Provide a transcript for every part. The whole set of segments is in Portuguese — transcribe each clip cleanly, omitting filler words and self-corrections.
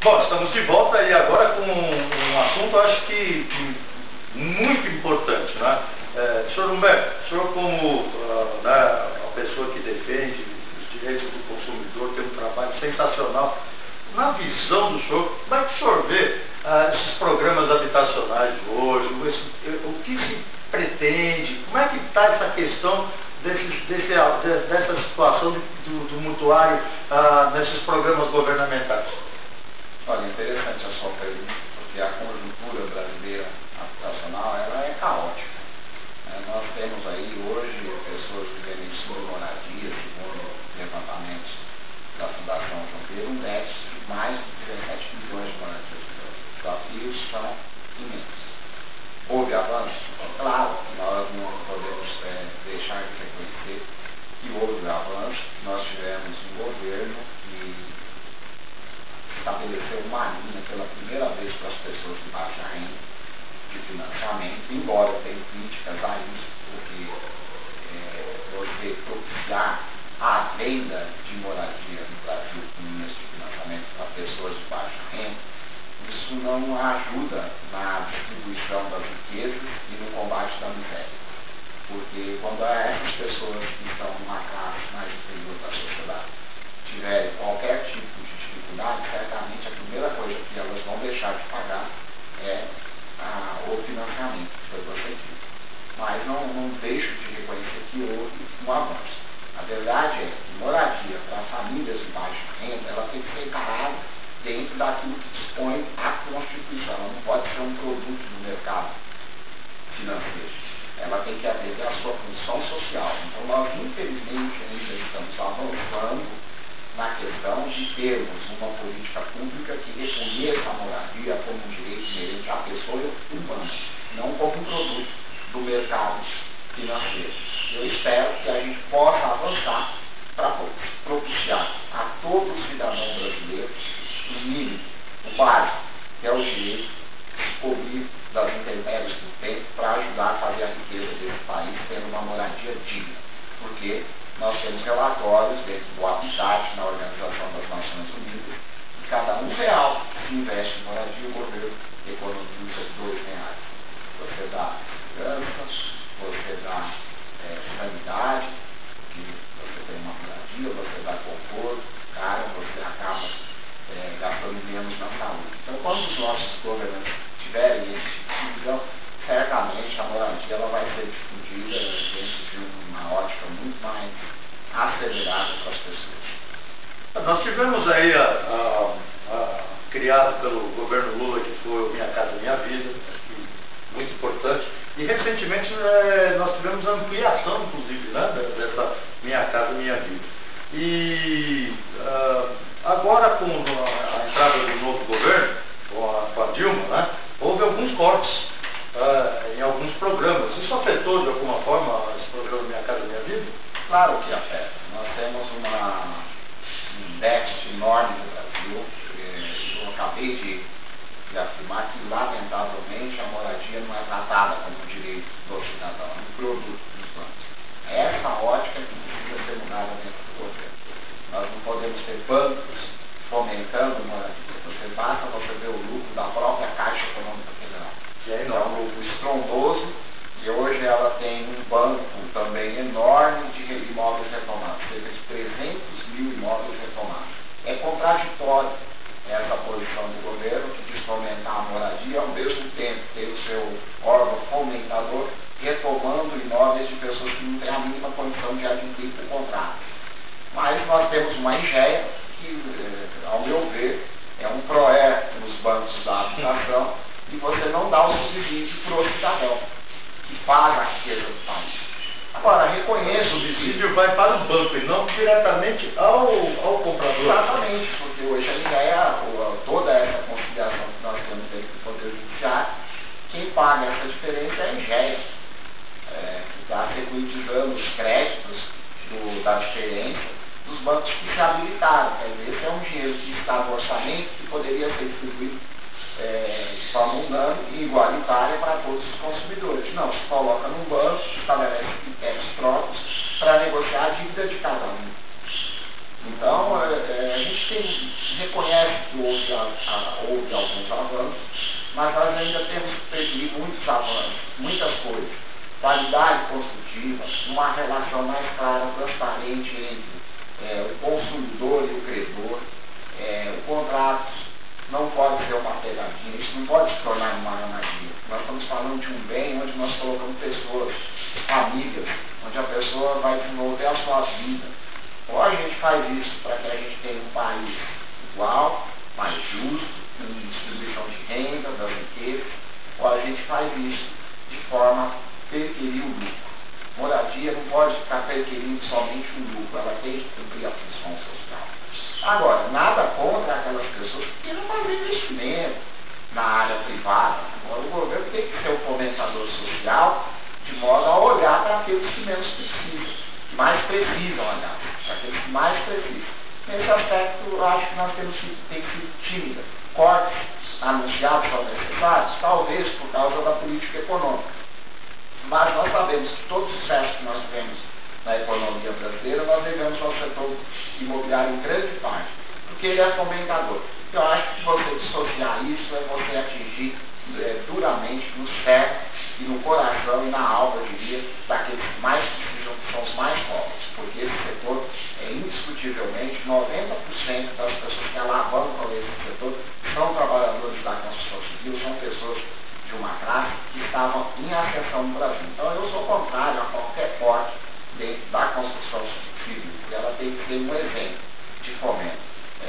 Bom, estamos de volta e agora com um assunto, acho que muito importante, né? Senhor Humberto, o senhor como a pessoa que defende os direitos do consumidor, tem um trabalho sensacional. Na visão do senhor, como é que o senhor vê esses programas habitacionais hoje? O que se pretende? Como é que está essa questão dessa situação do mutuário nesses programas governamentais? Olha, interessante a sua pergunta, porque a conjuntura brasileira habitacional ela é caótica. Nós temos aí hoje pessoas vivendo em submoradia, segundo levantamentos da Fundação João Pedro, um déficit de mais de 17 milhões de moradias. Os desafios são imensos. Houve avanço? Claro, nós não podemos deixar de reconhecer que houve avanço. Nós tivemos um governo que estabeleceu uma linha pela primeira vez para as pessoas de baixa renda de financiamento, embora eu tenha críticas a isso, porque você propiciar a venda de moradia no Brasil com esse financiamento para pessoas de baixa renda, isso não ajuda na distribuição das riquezas e no combate da miséria. Porque quando essas pessoas que estão numa classe mais inferior da sociedade tiverem qualquer tipo de dificuldade, certamente a primeira coisa que elas vão deixar de pagar é o financiamento que foi concedido. Mas não deixo de reconhecer que houve um avanço. A verdade é que moradia para famílias de baixa renda, ela tem que ser encarada dentro daquilo que dispõe a Constituição. Ela não pode ser um produto do mercado financeiro. Ela tem que atender a sua função social. Então nós, infelizmente, ainda estamos avançando na questão de termos uma política pública que reconheça a moradia como um direito inerente à pessoa humana, não como um produto do mercado financeiro. Eu espero que a gente possa avançar para propiciar a todos os cidadãos brasileiros o mínimo, o básico, que é o direito de se cobrir das intempéries do tempo para ajudar a fazer a riqueza desse país tendo uma moradia digna. Porque nós temos relatórios dentro do Habitat, na Organização das Nações Unidas, que cada R$1 que investe em moradia, o governo economiza R$2. Você dá segurança, você dá sanidade, que você tem uma moradia, você dá conforto, cara, você acaba gastando menos na saúde. Então, quando os nossos governantes tiverem esse tipo de visão, certamente a moradia ela vai ser difundida dentro de uma ótica muito mais acelerada para as pessoas. Nós tivemos aí criado pelo governo Lula, que foi o Minha Casa Minha Vida, muito importante, e recentemente nós tivemos a ampliação, inclusive, né, dessa Minha Casa Minha Vida. E agora, com a entrada do novo governo, com a Dilma, né, houve alguns cortes em alguns programas. Isso afetou de alguma forma esse programa Minha Casa Minha Vida? Claro que afeta. Nós temos um déficit enorme no Brasil. Eu acabei de afirmar que, lamentavelmente, a moradia não é tratada como um direito do cidadão, é um produto dos bancos. É essa ótica que precisa ser mudada dentro do governo. Nós não podemos ter bancos fomentando moradia. Basta você ver o lucro da própria Caixa Econômica Federal, que é um lucro estrondoso, e hoje ela tem um banco também enorme de imóveis retomados, cerca de 300 mil imóveis retomados. É contraditório essa posição do governo, que diz fomentar a moradia, ao mesmo tempo ter o seu órgão fomentador retomando imóveis de pessoas que não têm a mínima condição de adquirir por contrato. Mas nós temos uma IGEA que, ao meu ver, é um PROER nos bancos da habitação, e você não dá o subsídio para o cidadão, que paga a riqueza do país. Agora, reconheço o subsídio vai para o banco e não diretamente ao comprador. Exatamente, porque hoje a IGEA, toda essa conciliação que nós temos dentro do Poder Judiciário, quem paga essa diferença é a IGEA, que está securitizando os créditos da diferença dos bancos que se habilitaram. Quer dizer, esse é um dinheiro que está no orçamento que poderia ser distribuído de forma unânime e igualitária para todos os consumidores. Não, se coloca num banco, estabelece critérios próprios para negociar a dívida de cada um. Então, a gente reconhece que houve transparente entre o consumidor e o credor. O contrato não pode ser uma pegadinha, isso não pode se tornar uma armadilha. Nós estamos falando de um bem onde nós colocamos pessoas, famílias, onde a pessoa vai desenvolver a sua vida. Ou a gente faz isso para que a gente tenha um país igual, mais justo, em distribuição de renda, das riquezas, ou a gente faz isso de forma a perquirir o lucro. Moradia não pode ficar perquirindo somente o lucro, ela tem que cumprir a função social. Agora, nada contra aquelas pessoas que queiram fazer investimento na área privada. Agora, o governo tem que ser o fomentador social de modo a olhar para aqueles que menos precisam, que mais precisam olhar, para aqueles que mais precisam. Nesse aspecto, eu acho que nós temos que ter sido tímida. Cortes anunciados são necessários, talvez por causa da política econômica. Mas nós sabemos que todo o sucesso que nós tivemos na economia brasileira, nós devemos ao setor imobiliário em grande parte, porque ele é fomentador. Eu acho que você dissociar isso é você atingir duramente no cérebro e no coração e na alma, eu diria, daqueles que mais precisam, que são os mais pobres, porque esse setor é indiscutivelmente 90% das pessoas que alavancam esse setor são trabalhadores da construção civil, são pessoas de uma classe que estavam em ascensão no Brasil. Então eu sou contrário a qualquer corte dentro da construção civil, e ela tem que ser um exemplo de fomento.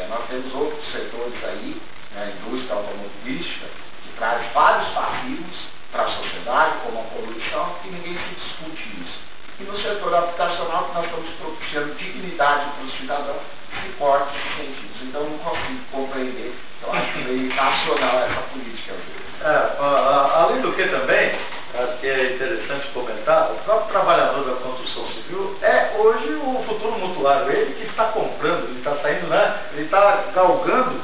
Nós temos outros setores aí, a indústria automobilística, que traz vários passivos para a sociedade, como a poluição, que ninguém se discute isso. E no setor habitacional, que nós estamos propiciando dignidade para os cidadãos e cortes de sentidos. Então eu não consigo compreender, eu acho meio irracional essa política. Além do que também, acho que é interessante comentar, o próprio trabalhador da construção civil é hoje o futuro mutuário, ele que está comprando, ele está saindo, né? Ele está galgando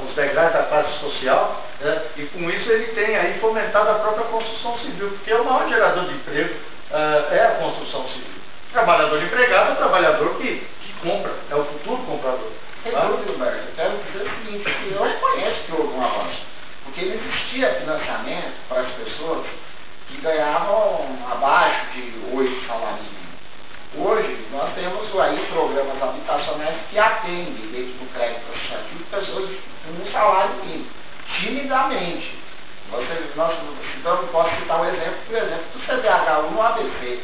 os degraus da classe social, né? E com isso ele tem aí fomentado a própria construção civil, porque o maior gerador de emprego é a construção civil. O trabalhador empregado é o trabalhador que compra, é o futuro comprador. Sem dúvida, Humberto, eu quero dizer o seguinte, que eu reconheço que houve um avanço, porque não existia financiamento para as pessoas que ganhavam abaixo de 8 salários mínimos. Hoje, nós temos aí programas habitacionais que atendem, dentro do crédito associativo, pessoas com um salário mínimo, timidamente. Então, posso citar um exemplo, por exemplo, do CDH no ABC,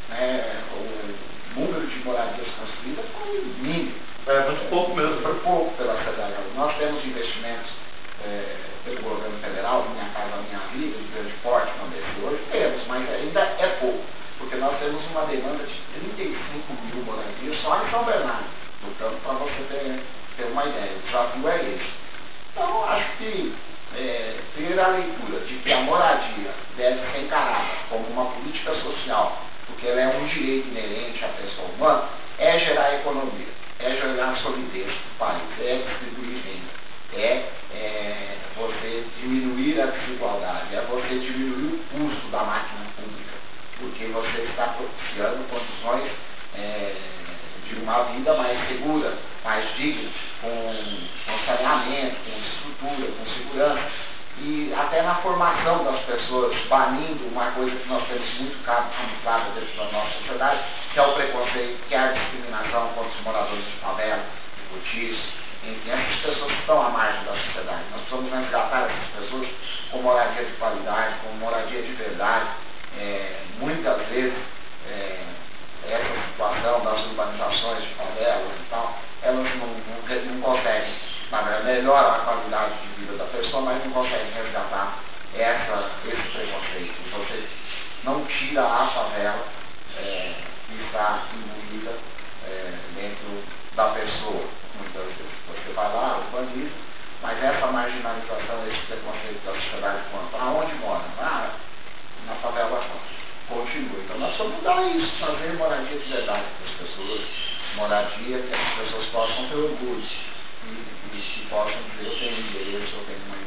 né, o número de moradias construídas foi mínimo. Muito pouco mesmo. Foi pouco pela CDH. Nós temos investimentos pelo governo federal, Minha Casa Minha Vida, de grande porte no ABC. Hoje temos, mas ainda é pouco, porque nós temos uma demanda de 35 mil moradias só em São Bernardo. Portanto, para você ter uma ideia, o desafio é esse. Então, acho que ter a leitura de que a moradia deve ser encarada como uma política social, porque ela é um direito inerente à pessoa humana, é gerar economia, é gerar solidez no país, é distribuir renda, é você diminuir a desigualdade, é você diminuir o custo da máquina pública, porque você está propiciando condições de uma vida mais segura, mais digna, com saneamento, com estrutura, com segurança, e até na formação das pessoas, banindo uma coisa que nós temos muito camuflada dentro da nossa sociedade, que é o preconceito, que é a discriminação contra os moradores de favela, de cortiços, enfim, essas pessoas que estão à margem da sociedade. Nós precisamos resgatar essas pessoas com moradia de qualidade, com moradia de verdade. Muitas vezes, essa situação das urbanizações de favelas e tal, elas não conseguem, na verdade, melhoram a qualidade de vida da pessoa, mas não conseguem resgatar esse preconceito. Você não tira a favela que está imbuída dentro da pessoa. Muitas vezes você vai lá, urbaniza, mas essa marginalização, esse preconceito da sociedade quanto aonde mora? Na favela continua. Então nós precisamos mudar isso, fazer moradia de verdade para as pessoas, moradia que as pessoas possam ter orgulho e possam dizer, eu tenho endereço, eu tenho uma